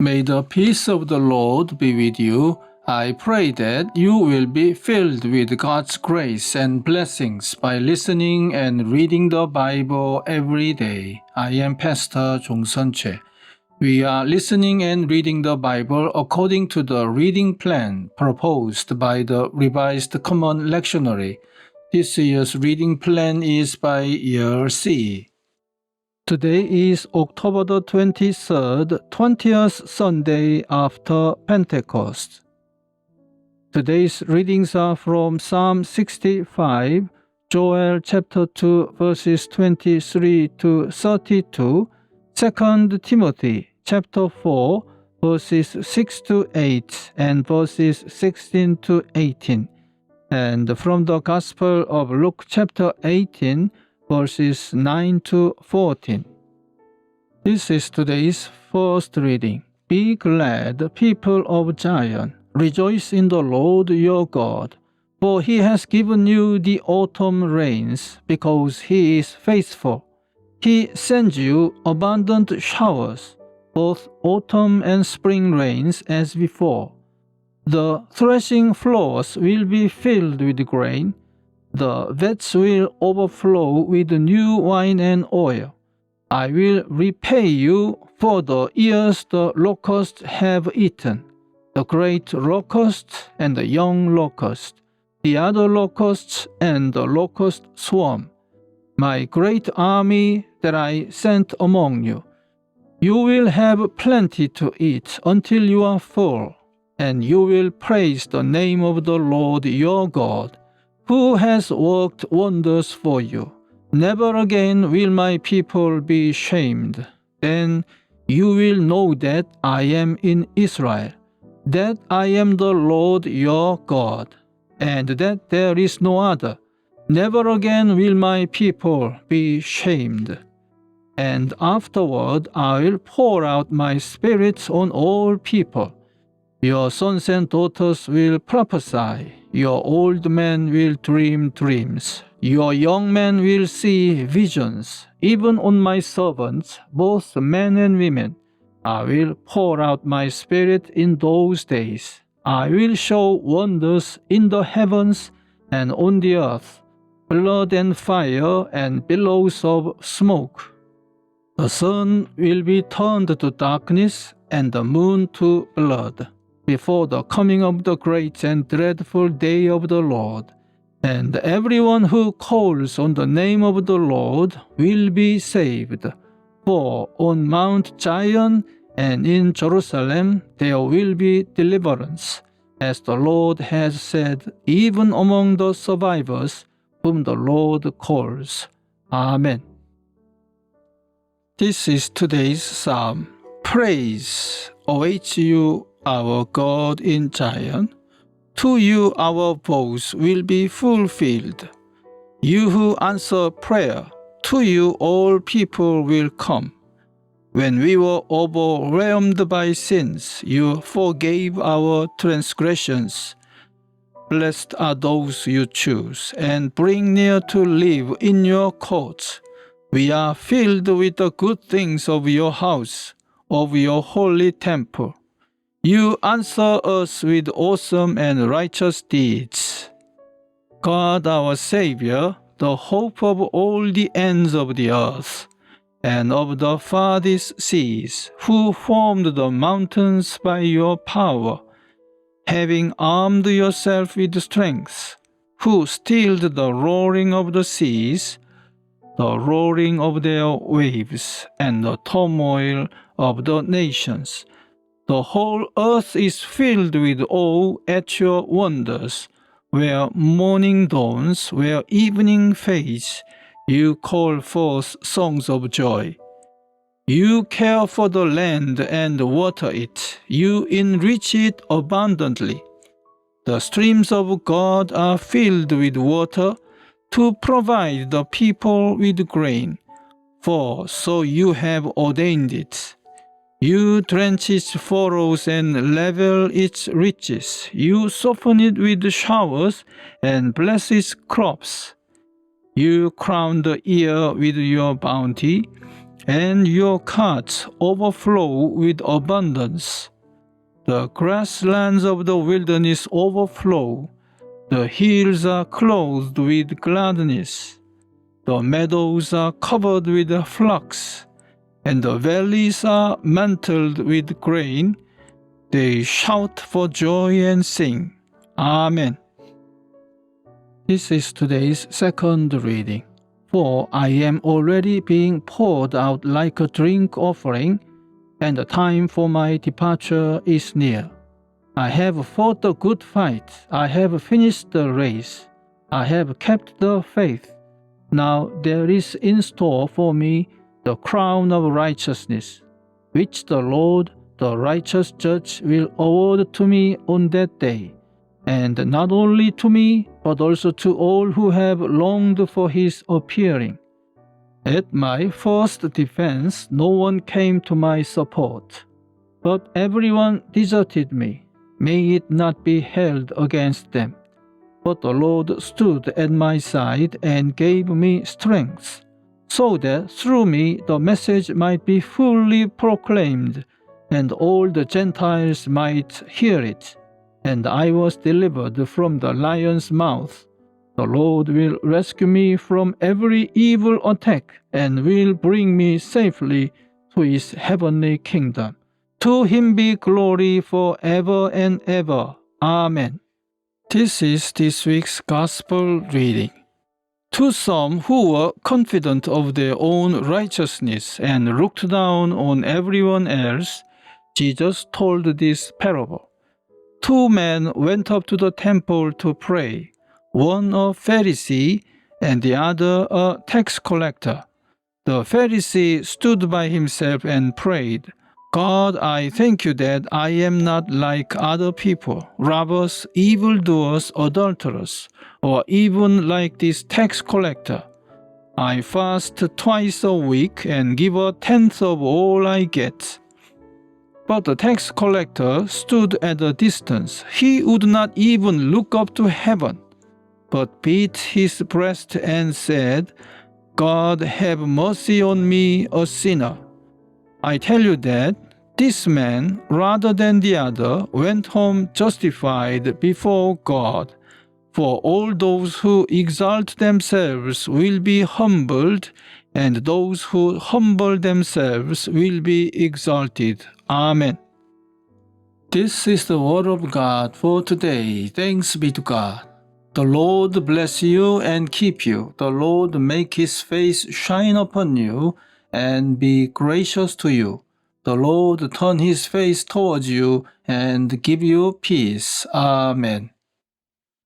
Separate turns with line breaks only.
May the peace of the Lord be with you. I pray that you will be filled with God's grace and blessings by listening and reading the Bible every day. I am Pastor 종선채. We are listening and reading the Bible according to the reading plan proposed by the Revised Common Lectionary. This year's reading plan is by year C. Today is October the 23rd, 20th Sunday after Pentecost. Today's readings are from Psalm 65, Joel chapter 2 verses 23 to 32, 2 Timothy chapter 4 verses 6 to 8 and verses 16 to 18, and from the Gospel of Luke chapter 18 verses 9 to 14. This is today's first reading. Be glad, people of Zion. Rejoice in the Lord your God, for he has given you the autumn rains, because he is faithful. He sends you abundant showers, both autumn and spring rains as before. The threshing floors will be filled with grain. The vats will overflow with new wine and oil. I will repay you for the years the locusts have eaten, the great locust and the young locust, the other locusts and the locust swarm, my great army that I sent among you. You will have plenty to eat until you are full, and you will praise the name of the Lord your God, who has worked wonders for you. Never again will my people be shamed. Then you will know that I am in Israel, that I am the Lord your God, and that there is no other. Never again will my people be shamed. And afterward I will pour out my spirit on all people. Your sons and daughters will prophesy. Your old men will dream dreams. Your young men will see visions. Even on my servants, both men and women, I will pour out my spirit in those days. I will show wonders in the heavens and on the earth, blood and fire and billows of smoke. The sun will be turned to darkness and the moon to blood, before the coming of the great and dreadful day of the Lord. And everyone who calls on the name of the Lord will be saved. For on Mount Zion and in Jerusalem there will be deliverance, as the Lord has said, even among the survivors whom the Lord calls. Amen. This is today's psalm. Praise awaits you, our God in Zion. To you our vows will be fulfilled. You who answer prayer, to you all people will come. When we were overwhelmed by sins, you forgave our transgressions. Blessed are those you choose and bring near to live in your courts. We are filled with the good things of your house, of your holy temple. You answer us with awesome and righteous deeds. God our Savior, the hope of all the ends of the earth, and of the farthest seas, who formed the mountains by your power, having armed yourself with strength, who stilled the roaring of the seas, the roaring of their waves, and the turmoil of the nations. The whole earth is filled with awe at your wonders. Where morning dawns, where evening fades, you call forth songs of joy. You care for the land and water it. You enrich it abundantly. The streams of God are filled with water to provide the people with grain, for so you have ordained it. You drench its furrows and level its ridges. You soften it with showers and bless its crops. You crown the year with your bounty and your carts overflow with abundance. The grasslands of the wilderness overflow. The hills are clothed with gladness. The meadows are covered with flocks, and the valleys are mantled with grain. They shout for joy and sing. Amen. This is today's second reading. For I am already being poured out like a drink offering, and the time for my departure is near. I have fought the good fight. I have finished the race. I have kept the faith. Now there is in store for me the crown of righteousness, which the Lord, the righteous judge, will award to me on that day, and not only to me, but also to all who have longed for his appearing. At my first defense, no one came to my support, but everyone deserted me. May it not be held against them. But the Lord stood at my side and gave me strength, so that through me the message might be fully proclaimed, and all the Gentiles might hear it. And I was delivered from the lion's mouth. The Lord will rescue me from every evil attack and will bring me safely to his heavenly kingdom. To him be glory forever and ever. Amen. This is this week's Gospel reading. To some who were confident of their own righteousness and looked down on everyone else, Jesus told this parable. 2 men went up to the temple to pray, one a Pharisee and the other a tax collector. The Pharisee stood by himself and prayed, God, I thank you that I am not like other people, robbers, evildoers, adulterers, or even like this tax collector. I fast twice a week and give a tenth of all I get. But the tax collector stood at a distance. He would not even look up to heaven, but beat his breast and said, God, have mercy on me, a sinner. I tell you that this man, rather than the other, went home justified before God. For all those who exalt themselves will be humbled, and those who humble themselves will be exalted. Amen. This is the word of God for today. Thanks be to God. The Lord bless you and keep you. The Lord make his face shine upon you and be gracious to you. The Lord turn his face towards you and give you peace. Amen.